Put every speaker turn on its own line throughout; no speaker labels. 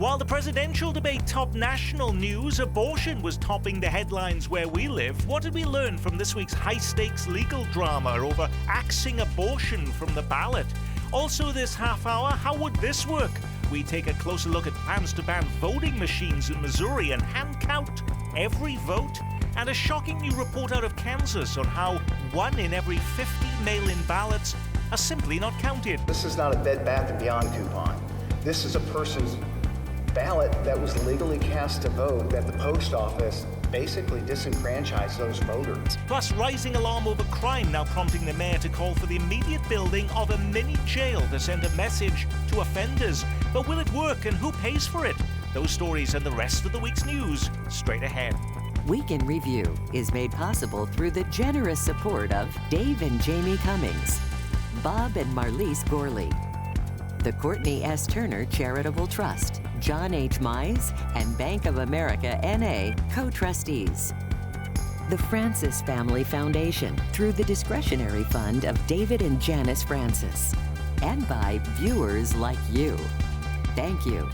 While the presidential debate topped national news, abortion was topping the headlines where we live. What did we learn from this week's high-stakes legal drama over axing abortion from the ballot? Also this half hour, how would this work? We take a closer look at plans to ban voting machines in Missouri and hand count every vote. And a shocking new report out of Kansas on how 1 in every 50 mail-in ballots are simply not counted.
This is not a Bed Bath & Beyond coupon. This is a person's ballot that was legally cast to vote that the post office basically disenfranchised those voters.
Plus, rising alarm over crime now prompting the mayor to call for the immediate building of a mini jail to send a message to offenders. But will it work, and who pays for it? Those stories and the rest of the week's news straight ahead.
Week in Review is made possible through the generous support of Dave and Jamie Cummings, Bob and Marlise Gorley, the Courtney S. Turner Charitable Trust, John H. Mize, and Bank of America N.A. co-trustees. The Francis Family Foundation through the discretionary fund of David and Janice Francis. And by viewers like you. Thank you.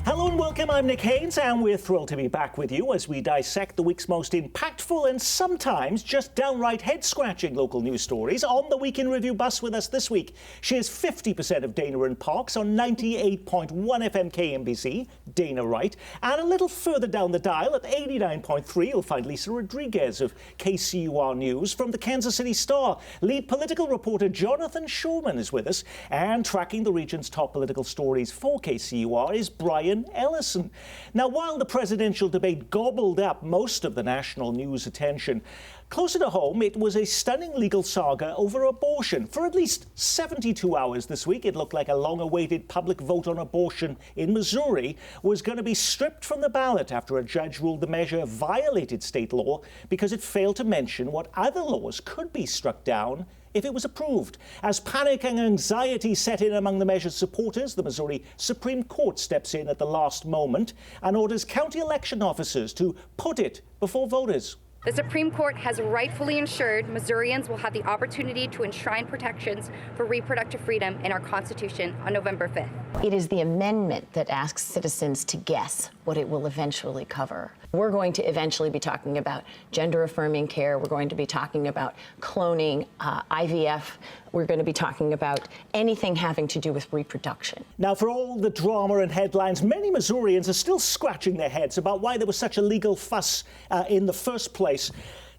Hello and welcome, I'm Nick Haynes, and we're thrilled to be back with you as we dissect the week's most impactful and sometimes just downright head-scratching local news stories. On the Week in Review bus with us this week, she is 50% of Dana and Parks on 98.1 FM KMBC, Dana Wright, and a little further down the dial at 89.3 you'll find Lisa Rodriguez of KCUR News. From the Kansas City Star, lead political reporter Jonathan Shulman is with us, and tracking the region's top political stories for KCUR is Brian Ellison. Now, while the presidential debate gobbled up most of the national news attention, closer to home, it was a stunning legal saga over abortion. For at least 72 hours this week, it looked like a long-awaited public vote on abortion in Missouri was going to be stripped from the ballot after a judge ruled the measure violated state law because it failed to mention what other laws could be struck down if it was approved. As panic and anxiety set in among the measure's supporters, the Missouri Supreme Court steps in at the last moment and orders county election officers to put it before voters.
The Supreme Court has rightfully ensured Missourians will have the opportunity to enshrine protections for reproductive freedom in our Constitution on November 5th.
It is the amendment that asks citizens to guess what it will eventually cover. We're going to eventually be talking about gender-affirming care. We're going to be talking about cloning, IVF. We're going to be talking about anything having to do with reproduction.
Now, for all the drama and headlines, many Missourians are still scratching their heads about why there was such a legal fuss in the first place.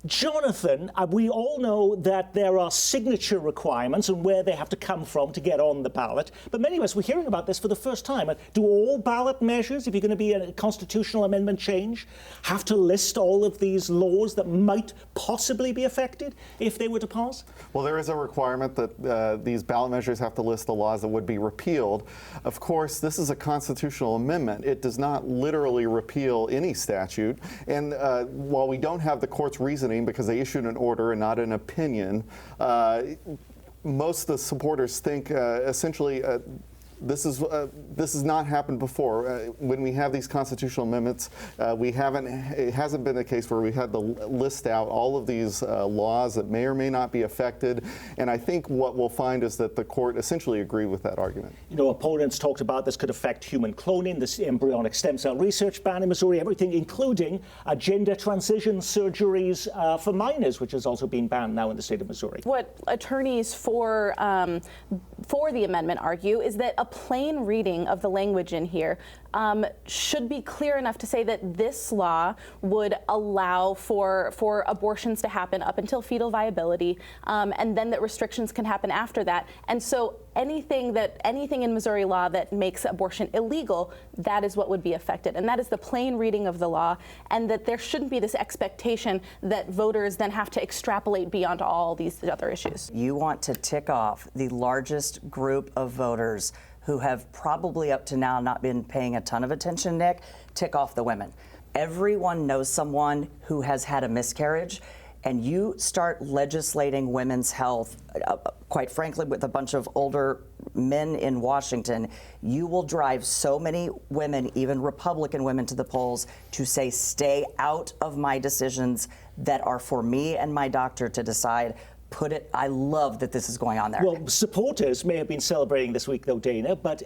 Jonathan, we all know that there are signature requirements and where they have to come from to get on the ballot. But many of us were hearing about this for the first time. Do all ballot measures, if you're going to be a constitutional amendment change, have to list all of these laws that might possibly be affected if they were to pass?
Well, there is a requirement that these ballot measures have to list the laws that would be repealed. Of course, this is a constitutional amendment. It does not literally repeal any statute. And while we don't have the court's reasoning, because they issued an order and not an opinion, most of the supporters think essentially this has not happened before. When we have these constitutional amendments, it hasn't been the case where we had to list out all of these laws that may or may not be affected. And I think what we'll find is that the court essentially agreed with that argument.
You know, opponents talked about this could affect human cloning, this embryonic stem cell research ban in Missouri, everything including gender transition surgeries for minors, which has also been banned now in the state of Missouri.
What attorneys for the amendment argue is that a plain reading of the language in here should be clear enough to say that this law would allow for abortions to happen up until fetal viability, and then that restrictions can happen after that. And so anything in Missouri law that makes abortion illegal, that is what would be affected. And that is the plain reading of the law, and that there shouldn't be this expectation that voters then have to extrapolate beyond all these other issues.
You want to tick off the largest group of voters who have probably up to now not been paying a ton of attention, Nick, tick off the women. Everyone knows someone who has had a miscarriage, and you start legislating women's health, quite frankly, with a bunch of older men in Washington, you will drive so many women, even Republican women, to the polls to say, stay out of my decisions that are for me and my doctor to decide. put it. I love that this is going on there.
Well, supporters may have been celebrating this week, though, Dana, but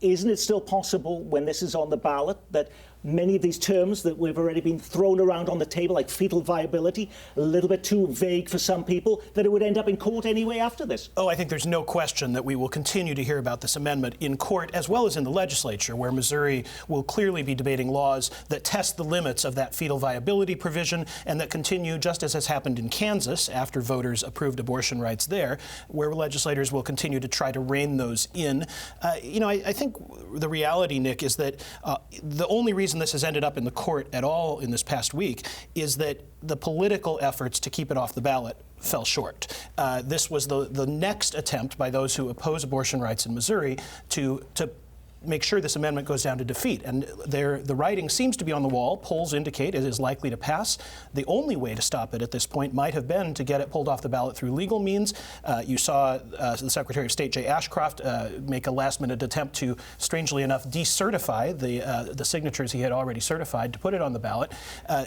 isn't it still possible when this is on the ballot that many of these terms that we've already been thrown around on the table, like fetal viability, a little bit too vague for some people, that it would end up in court anyway after this?
Oh, I think there's no question that we will continue to hear about this amendment in court as well as in the legislature, where Missouri will clearly be debating laws that test the limits of that fetal viability provision and that continue, just as has happened in Kansas after voters approved abortion rights there, where legislators will continue to try to rein those in. I think the reality, Nick, is that the only reason this has ended up in the court at all in this past week is that the political efforts to keep it off the ballot fell short. This was the next attempt by those who oppose abortion rights in Missouri to make sure this amendment goes down to defeat. And the writing seems to be on the wall. Polls indicate it is likely to pass. The only way to stop it at this point might have been to get it pulled off the ballot through legal means. You saw the Secretary of State, Jay Ashcroft, make a last-minute attempt to, strangely enough, decertify the signatures he had already certified to put it on the ballot.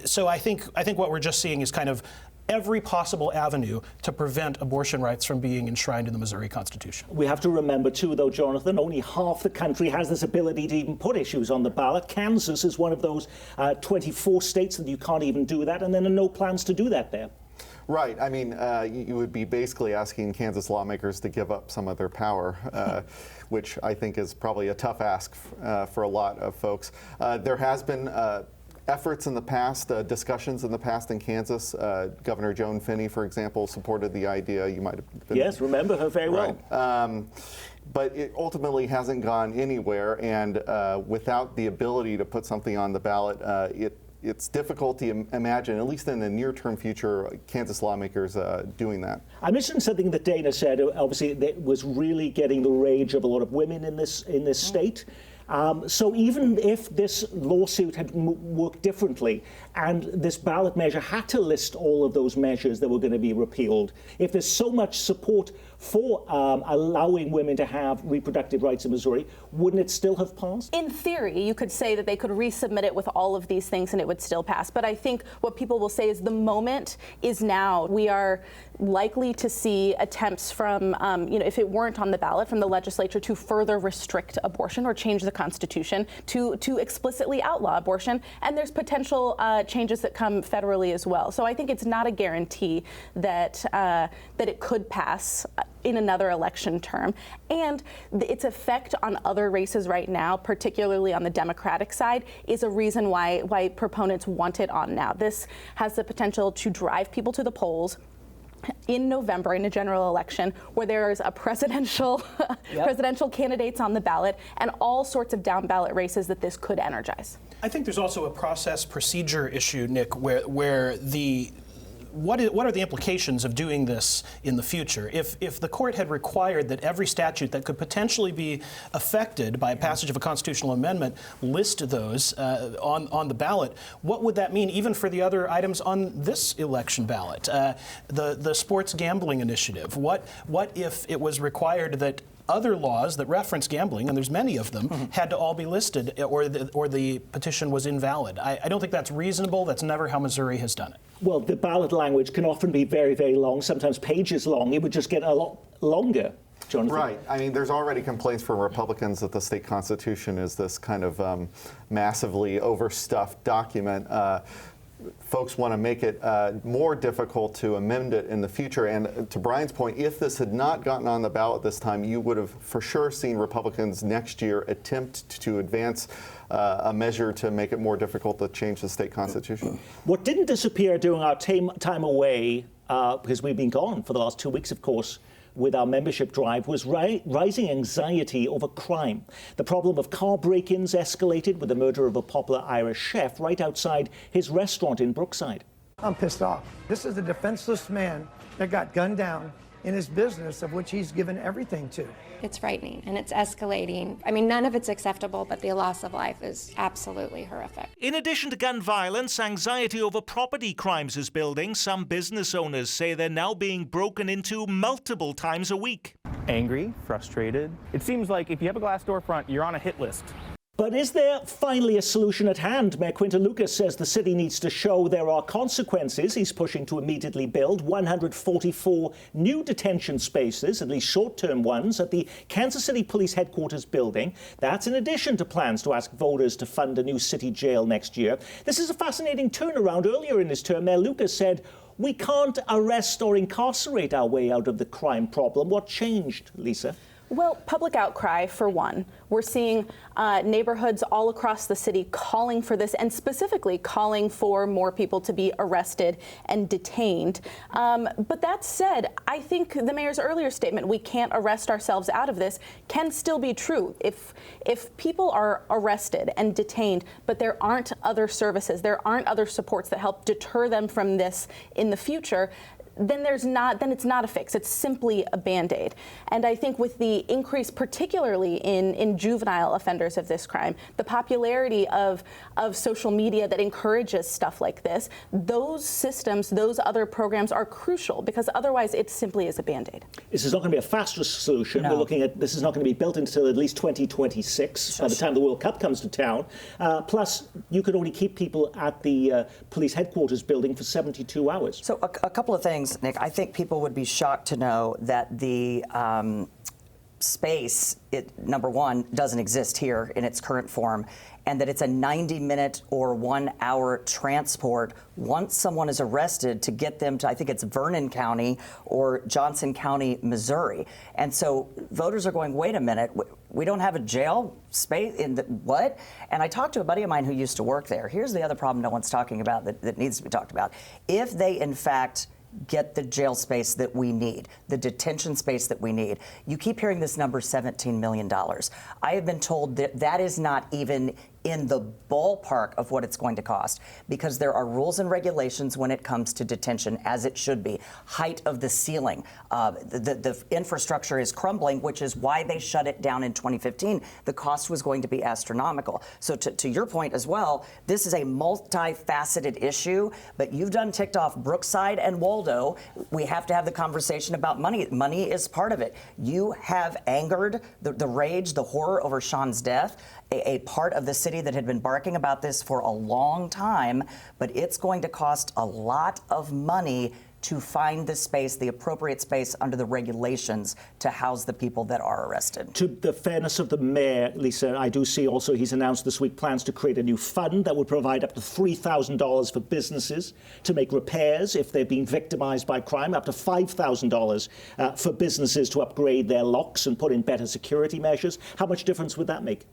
So I think what we're just seeing is kind of every possible avenue to prevent abortion rights from being enshrined in the Missouri Constitution.
We have to remember, too, though, Jonathan, only half the country has this ability to even put issues on the ballot. Kansas is one of those 24 states that you can't even do that, and there are no plans to do that there.
Right. I mean, you would be basically asking Kansas lawmakers to give up some of their power, which I think is probably a tough ask for a lot of folks. There has been efforts in the past, discussions in the past in Kansas. Governor Joan Finney, for example, supported the idea. You might have been...
Yes, remember her very well.
But it ultimately hasn't gone anywhere, and without the ability to put something on the ballot, it's difficult to imagine, at least in the near-term future, Kansas lawmakers doing that.
I mentioned something that Dana said, obviously, that was really getting the rage of a lot of women in this state. So even if this lawsuit had worked differently and this ballot measure had to list all of those measures that were going to be repealed, if there's so much support for allowing women to have reproductive rights in Missouri, wouldn't it still have passed?
In theory, you could say that they could resubmit it with all of these things and it would still pass. But I think what people will say is the moment is now. We are likely to see attempts from, if it weren't on the ballot, from the legislature to further restrict abortion or change the Constitution to explicitly outlaw abortion. And there's potential changes that come federally as well. So I think it's not a guarantee that it could pass in another election term. And its effect on other races right now, particularly on the Democratic side, is a reason why proponents want it on now. This has the potential to drive people to the polls in November in a general election where there's a presidential candidates on the ballot and all sorts of down ballot races that this could energize.
I think there's also a procedure issue, Nick, where what are the implications of doing this in the future? If the court had required that every statute that could potentially be affected by a passage of a constitutional amendment list those on the ballot, what would that mean even for the other items on this election ballot? The sports gambling initiative. What if it was required that other laws that reference gambling, and there's many of them, had to all be listed, or the petition was invalid? I don't think that's reasonable. That's never how Missouri has done it.
Well, the ballot language can often be very, very long, sometimes pages long. It would just get a lot longer, Jonathan.
Right. I mean, there's already complaints from Republicans that the state constitution is this kind of massively overstuffed document. Folks want to make it more difficult to amend it in the future. And to Brian's point, if this had not gotten on the ballot this time, you would have for sure seen Republicans next year attempt to advance a measure to make it more difficult to change the state constitution.
What didn't disappear during our time away, because we've been gone for the last 2 weeks, of course, with our membership drive, was rising anxiety over crime. The problem of car break-ins escalated with the murder of a popular Irish chef right outside his restaurant in Brookside.
I'm pissed off. This is a defenseless man that got gunned down in his business, of which he's given everything to.
It's frightening and it's escalating. I mean, none of it's acceptable, but the loss of life is absolutely horrific.
In addition to gun violence, anxiety over property crimes is building. Some business owners say they're now being broken into multiple times a week.
Angry, frustrated. It seems like if you have a glass storefront, you're on a hit list.
But is there finally a solution at hand? Mayor Quinton Lucas says the city needs to show there are consequences. He's pushing to immediately build 144 new detention spaces, at least short-term ones, at the Kansas City Police Headquarters building. That's in addition to plans to ask voters to fund a new city jail next year. This is a fascinating turnaround. Earlier in his term, Mayor Lucas said, "We can't arrest or incarcerate our way out of the crime problem." What changed, Lisa?
Well, public outcry, for one. We're seeing neighborhoods all across the city calling for this, and specifically calling for more people to be arrested and detained. But that said, I think the mayor's earlier statement, "we can't arrest ourselves out of this," can still be true. If people are arrested and detained, but there aren't other services, there aren't other supports that help deter them from this in the future, then it's not a fix. It's simply a Band-Aid. And I think with the increase, particularly in juvenile offenders of this crime, the popularity of social media that encourages stuff like this, those systems, those other programs are crucial, because otherwise it simply is a Band-Aid.
This is not going to be a fast solution.
No.
We're looking at this is not going to be built until at least 2026, by the time the World Cup comes to town. Plus, you could only keep people at the police headquarters building for 72 hours.
So a couple of things, Nick. I think people would be shocked to know that the space, number one, doesn't exist here in its current form, and that it's a 90-minute or 1-hour transport once someone is arrested to get them to, I think it's Vernon County or Johnson County, Missouri. And so voters are going, wait a minute, we don't have a jail space in the what? And I talked to a buddy of mine who used to work there. Here's the other problem no one's talking about that needs to be talked about. If they, in fact, get the jail space that we need, the detention space that we need. You keep hearing this number, $17 million. I have been told that that is not even in the ballpark of what it's going to cost, because there are rules and regulations when it comes to detention, as it should be. Height of the ceiling, the infrastructure is crumbling, which is why they shut it down in 2015. The cost was going to be astronomical. So to your point as well, this is a multifaceted issue, but you've done ticked off Brookside and Waldo. We have to have the conversation about money. Money is part of it. You have angered the rage, the horror over Sean's death, a part of the city that had been barking about this for a long time, but it's going to cost a lot of money to find the space, the appropriate space under the regulations to house the people that are arrested.
To the fairness of the mayor, Lisa, I do see also he's announced this week plans to create a new fund that would provide up to $3,000 for businesses to make repairs if they've been victimized by crime, up to $5,000 for businesses to upgrade their locks and put in better security measures. How much difference would that make?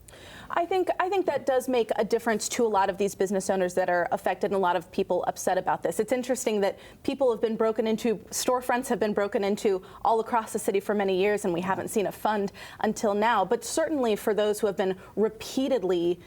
I think that does make a difference to a lot of these business owners that are affected, and a lot of people upset about this. It's interesting that people have been broken into, storefronts have been broken into all across the city for many years, and we haven't seen a fund until now. But certainly for those who have been repeatedly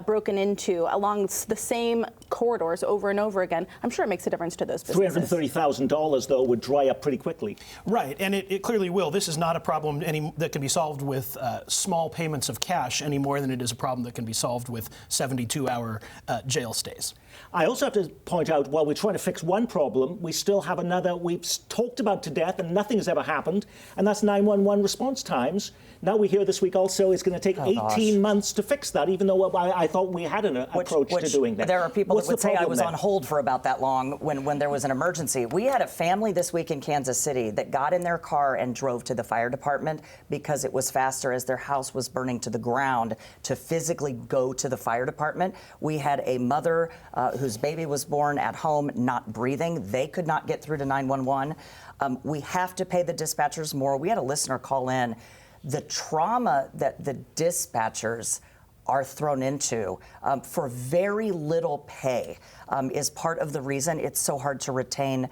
broken into along the same corridors over and over again, I'm sure it makes a difference to those businesses.
$330,000, though, would dry up pretty quickly.
Right, and it clearly will. This is not a problem that can be solved with small payments of cash any more than it is a problem that can be solved with 72-hour jail stays.
I also have to point out, while we're trying to fix one problem, we still have another we've talked about to death and nothing has ever happened, and that's 911 response times. Now we hear this week also it's going to take 18 months to fix that, even though I thought we had an approach to doing that.
There are people that would say I was
then?
on hold for about that long when there was an emergency. We had a family this week in Kansas City that got in their car and drove to the fire department because it was faster as their house was burning to the ground to physically go to the fire department. We had a mother whose baby was born at home not breathing. They could not get through to 911. We have to pay the dispatchers more. We had a listener call in. The trauma that the dispatchers are thrown into for very little pay is part of the reason it's so hard to retain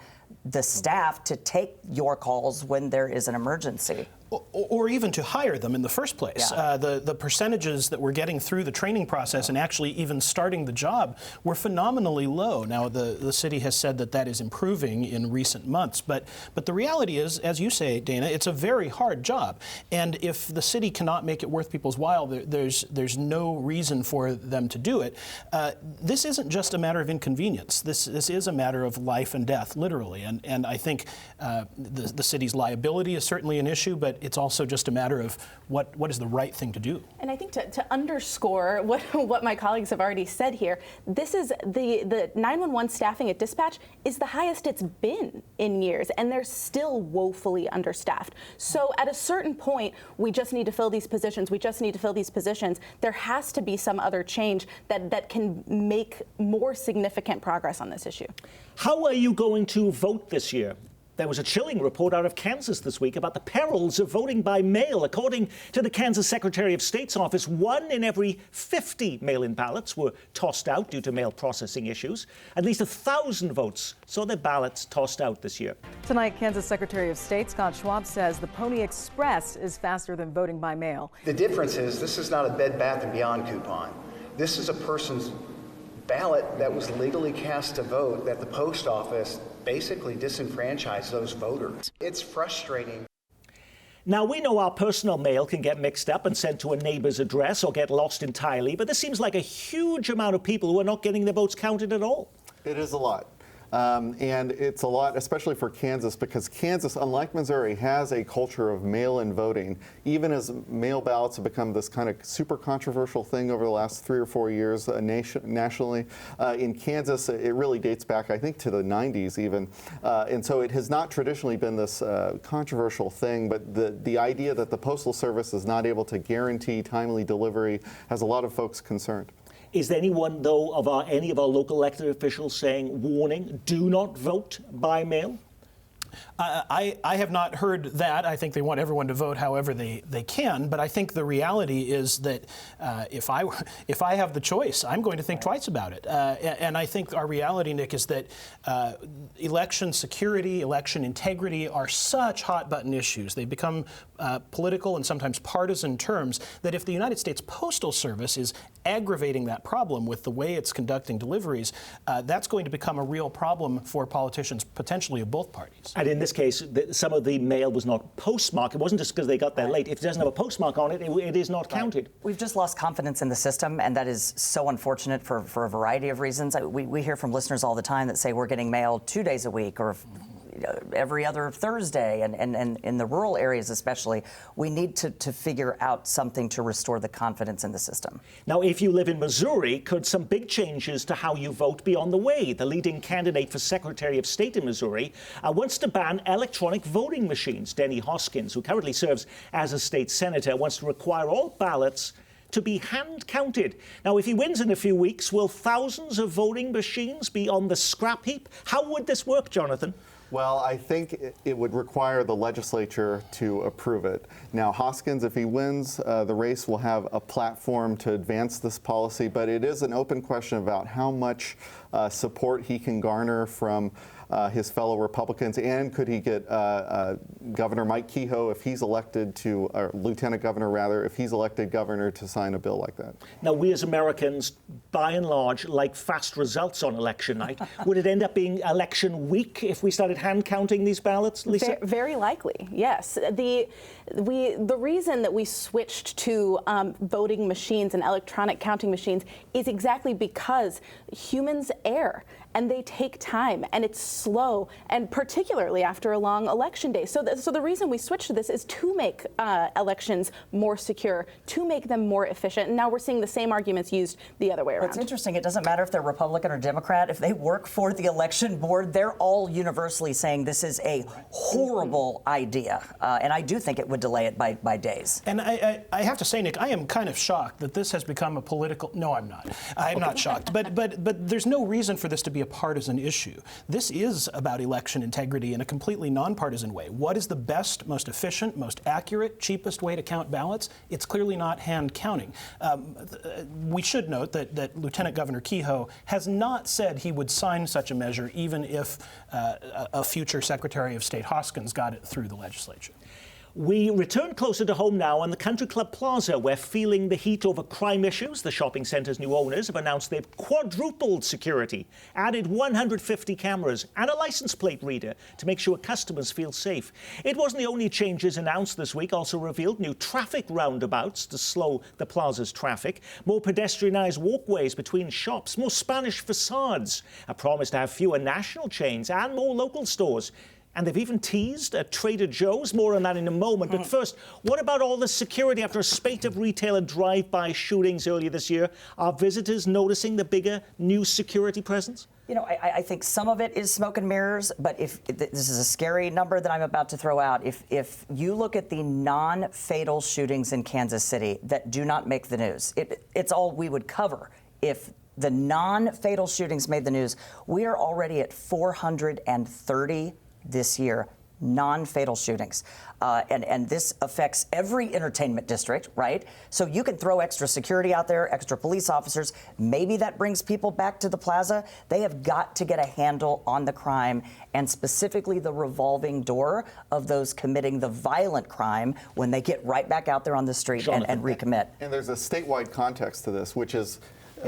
the staff to take your calls when there is an emergency.
Or even to hire them in the first place.
Yeah.
The percentages that we're getting through the training process and actually even starting the job were phenomenally low. Now, the city has said that is improving in recent months. But the reality is, as you say, Dana, it's a very hard job. And if the city cannot make it worth people's while, there's no reason for them to do it. This isn't just a matter of inconvenience. This is a matter of life and death, literally. And I think the city's liability is certainly an issue, but it's also just a matter of what is the right thing to do.
And I think to underscore what my colleagues have already said here, this is the 911 staffing at dispatch is the highest it's been in years, and they're still woefully understaffed. So at a certain point, we just need to fill these positions. There has to be some other change that can make more significant progress on this issue.
How are you going to vote this year? There was a chilling report out of Kansas this week about the perils of voting by mail. According to the Kansas Secretary of State's office, 1 in every 50 mail-in ballots were tossed out due to mail processing issues. At least 1,000 votes saw their ballots tossed out this year.
Tonight, Kansas Secretary of State Scott Schwab says the Pony Express is faster than voting by mail.
The difference is this is not a Bed Bath & Beyond coupon. This is a person's ballot that was legally cast to vote that the post office basically disenfranchised those voters. It's frustrating.
Now, we know our personal mail can get mixed up and sent to a neighbor's address or get lost entirely, but this seems like a huge amount of people who are not getting their votes counted at all.
It is a lot. And it's a lot, especially for Kansas, because Kansas, unlike Missouri, has a culture of mail-in voting. Even as mail ballots have become this kind of super controversial thing over the last 3 or 4 years nationally, in Kansas, it really dates back, I think, to the 90s even. And so it has not traditionally been this controversial thing, but the idea that the Postal Service is not able to guarantee timely delivery has a lot of folks concerned.
Is there anyone, though, any of our local elected officials saying, warning, do not vote by mail?
I have not heard that. I think they want everyone to vote however they can, but I think the reality is that if I have the choice, I'm going to think twice about it. And I think our reality, Nick, is that election security, election integrity are such hot-button issues. They become political and sometimes partisan terms that if the United States Postal Service is aggravating that problem with the way it's conducting deliveries, that's going to become a real problem for politicians, potentially of both parties.
And in this case, some of the mail was not postmarked. It wasn't just because they got there late. If it doesn't have a postmark on it, it is not counted.
We've just lost confidence in the system, and that is so unfortunate for a variety of reasons. We hear from listeners all the time that say we're getting mail 2 days a week or every other Thursday, and in the rural areas especially, we need to figure out something to restore the confidence in the system.
Now, if you live in Missouri, could some big changes to how you vote be on the way? The leading candidate for Secretary of State in Missouri wants to ban electronic voting machines. Denny Hoskins, who currently serves as a state senator, wants to require all ballots to be hand-counted. Now, if he wins in a few weeks, will thousands of voting machines be on the scrap heap? How would this work, Jonathan?
Well, I think it would require the legislature to approve it. Now, Hoskins, if he wins the race, will have a platform to advance this policy, but it is an open question about how much support he can garner from his fellow Republicans, and could he get Governor Mike Kehoe, if he's elected to, or Lieutenant Governor rather, if he's elected governor, to sign a bill like that.
Now, we as Americans, by and large, like fast results on election night. Would it end up being election week if we started hand counting these ballots, Lisa?
Very likely, yes. The reason that we switched to voting machines and electronic counting machines is exactly because humans err, and they take time, and it's slow, and particularly after a long election day. So the reason we switched to this is to make elections more secure, to make them more efficient. And now we're seeing the same arguments used the other way around.
It's interesting. It doesn't matter if they're Republican or Democrat. If they work for the election board, they're all universally saying this is a horrible idea. And I do think it would delay it by days.
And I have to say, Nick, I am kind of shocked that this has become a political... No, I'm not. I'm not shocked. But there's no reason for this to be a partisan issue. This is about election integrity in a completely nonpartisan way. What is the best, most efficient, most accurate, cheapest way to count ballots? It's clearly not hand counting. We should note that Lieutenant Governor Kehoe has not said he would sign such a measure even if a future Secretary of State Hoskins got it through the legislature.
We return closer to home now on the Country Club Plaza, where feeling the heat over crime issues, the shopping centre's new owners have announced they've quadrupled security, added 150 cameras and a license plate reader to make sure customers feel safe. It wasn't the only changes announced this week, also revealed new traffic roundabouts to slow the plaza's traffic, more pedestrianised walkways between shops, more Spanish facades, a promise to have fewer national chains and more local stores. And they've even teased a Trader Joe's. More on that in a moment. But first, what about all the security after a spate of retailer drive-by shootings earlier this year? Are visitors noticing the bigger new security presence?
You know, I think some of it is smoke and mirrors, but if this is a scary number that I'm about to throw out, if you look at the non-fatal shootings in Kansas City that do not make the news, it's all we would cover. If the non-fatal shootings made the news, we are already at 430 this year, non-fatal shootings. And this affects every entertainment district, right? So you can throw extra security out there, extra police officers. Maybe that brings people back to the plaza. They have got to get a handle on the crime, and specifically the revolving door of those committing the violent crime when they get right back out there on the street and recommit.
And there's a statewide context to this, which is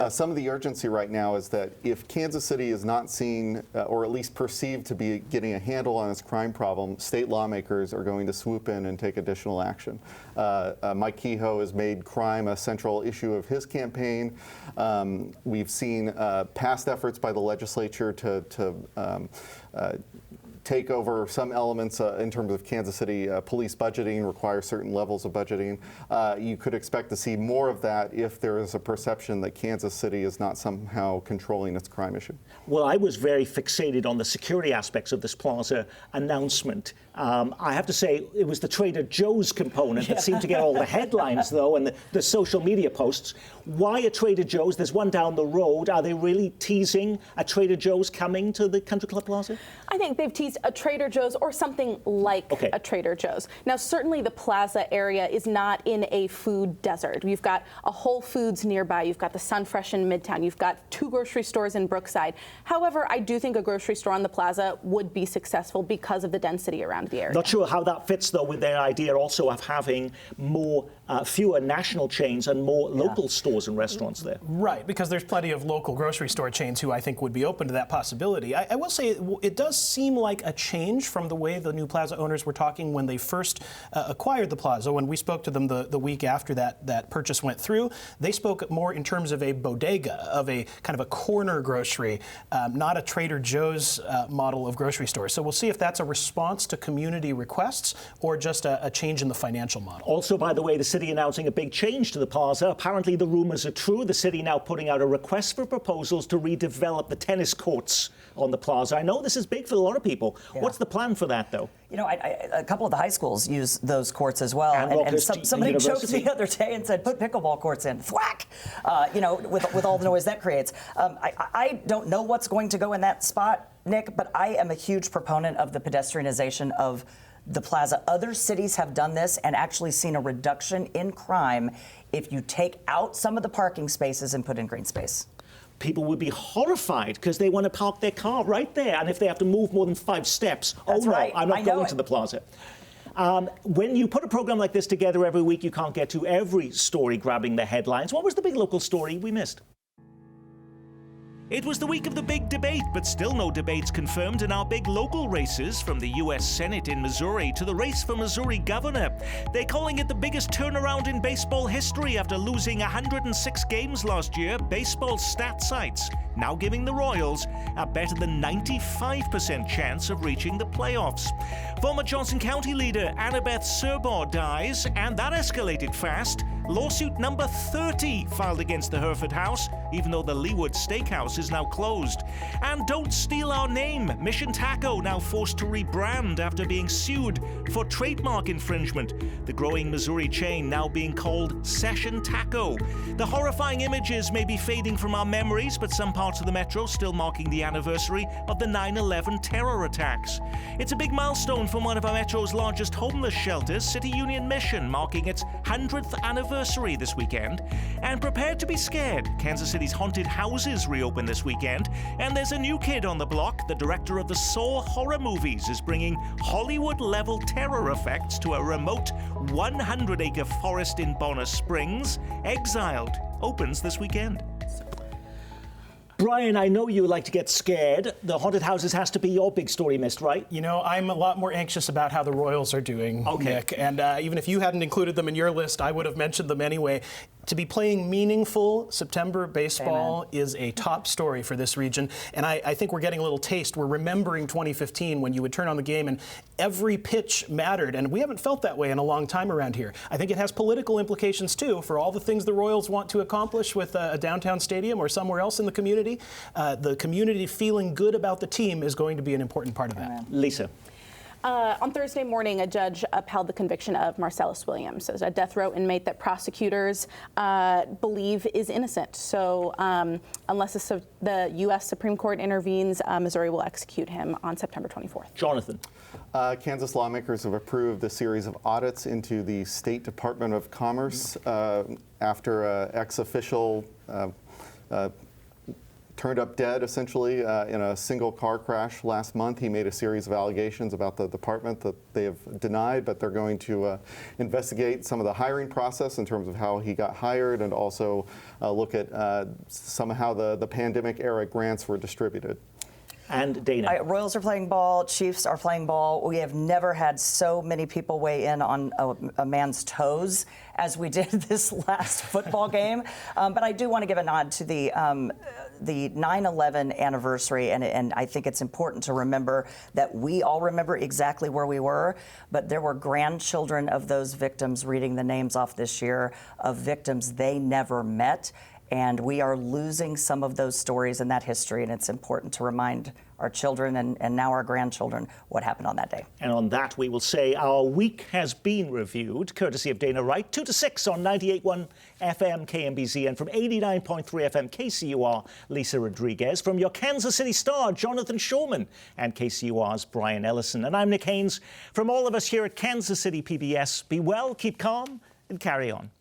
some of the urgency right now is that if Kansas City is not seen or at least perceived to be getting a handle on its crime problem, state lawmakers are going to swoop in and take additional action. Mike Kehoe has made crime a central issue of his campaign. We've seen past efforts by the legislature to take over some elements in terms of Kansas City police budgeting, require certain levels of budgeting. You could expect to see more of that if there is a perception that Kansas City is not somehow controlling its crime issue.
Well, I was very fixated on the security aspects of this plaza announcement. I have to say it was the Trader Joe's component that seemed to get all the headlines, though, and the social media posts. Why a Trader Joe's? There's one down the road. Are they really teasing a Trader Joe's coming to the Country Club Plaza?
I think they've teased a Trader Joe's or something like a Trader Joe's. Now, certainly the plaza area is not in a food desert. You've got a Whole Foods nearby. You've got the Sunfresh in Midtown. You've got 2 grocery stores in Brookside. However, I do think a grocery store on the plaza would be successful because of the density around the area.
Not sure how that fits, though, with their idea also of having fewer national chains and more local stores and restaurants there.
Right, because there's plenty of local grocery store chains who I think would be open to that possibility. I will say it does seem like a change from the way the new plaza owners were talking when they first acquired the plaza. When we spoke to them the week after that purchase went through, they spoke more in terms of a bodega, of a kind of a corner grocery, not a Trader Joe's model of grocery stores. So we'll see if that's a response to community requests or just a change in the financial model.
Also, by the way, the city announcing a big change to the plaza. Apparently the rumors are true. The city now putting out a request for proposals to redevelop the tennis courts on the plaza. I know this is big for a lot of people. Yeah. What's the plan for that, though?
You know, a couple of the high schools use those courts as well. And somebody joked the other day and said, put pickleball courts in. Thwack! You know, with all the noise that creates. I don't know what's going to go in that spot, Nick, but I am a huge proponent of the pedestrianization of the plaza. Other cities have done this and actually seen a reduction in crime if you take out some of the parking spaces and put in green space.
People would be horrified because they want to park their car right there, and if they have to move more than 5 steps,
That's right.
I'm not going to the plaza. When you put a program like this together every week, you can't get to every story grabbing the headlines. What was the big local story we missed? It was the week of the big debate, but still no debates confirmed in our big local races, from the U.S. Senate in Missouri to the race for Missouri governor. They're calling it the biggest turnaround in baseball history after losing 106 games last year. Baseball stat sites now giving the Royals a better than 95% chance of reaching the playoffs. Former Johnson County leader Annabeth Serbaugh dies, and that escalated fast. Lawsuit number 30 filed against the Hereford House, even though the Leeward Steakhouse is now closed. And don't steal our name. Mission Taco now forced to rebrand after being sued for trademark infringement. The growing Missouri chain now being called Session Taco. The horrifying images may be fading from our memories, but some parts of the metro still marking the anniversary of the 9/11 terror attacks. It's a big milestone from one of our metro's largest homeless shelters, City Union Mission, marking its 100th anniversary this weekend. And prepare to be scared. Kansas City's haunted houses reopen this weekend, and there's a new kid on the block. The director of the Saw horror movies is bringing Hollywood-level terror effects to a remote 100-acre forest in Bonner Springs. Exiled opens this weekend. Brian, I know you like to get scared. The haunted houses has to be your big story missed, right?
You know, I'm a lot more anxious about how the Royals are doing, Nick. And even if you hadn't included them in your list, I would have mentioned them anyway. to be playing meaningful September baseball is a top story for this region. And I think we're getting a little taste. We're remembering 2015 when you would turn on the game and every pitch mattered. And we haven't felt that way in a long time around here. I think it has political implications, too, for all the things the Royals want to accomplish with a downtown stadium or somewhere else in the community. The community feeling good about the team is going to be an important part of that.
Lisa.
On Thursday morning, a judge upheld the conviction of Marcellus Williams, a death row inmate that prosecutors believe is innocent. So unless the U.S. Supreme Court intervenes, Missouri will execute him on September 24th.
Jonathan.
Kansas lawmakers have approved a series of audits into the State Department of Commerce after an ex-official turned up dead, essentially, in a single car crash last month. He made a series of allegations about the department that they have denied, but they're going to investigate some of the hiring process in terms of how he got hired and also look at somehow the pandemic era grants were distributed.
And Dana.
Royals are playing ball, Chiefs are playing ball. We have never had so many people weigh in on a man's toes as we did this last football game. But I do want to give a nod to the 9/11 anniversary, and I think it's important to remember that we all remember exactly where we were, but there were grandchildren of those victims reading the names off this year of victims they never met. And we are losing some of those stories and that history, and it's important to remind our children and now our grandchildren what happened on that day.
And on that, we will say our week has been reviewed, courtesy of Dana Wright, 2 to 6 on 98.1 FM KMBZ, and from 89.3 FM KCUR, Lisa Rodriguez. From your Kansas City Star, Jonathan Shulman, and KCUR's Brian Ellison. And I'm Nick Haynes. From all of us here at Kansas City PBS, be well, keep calm, and carry on.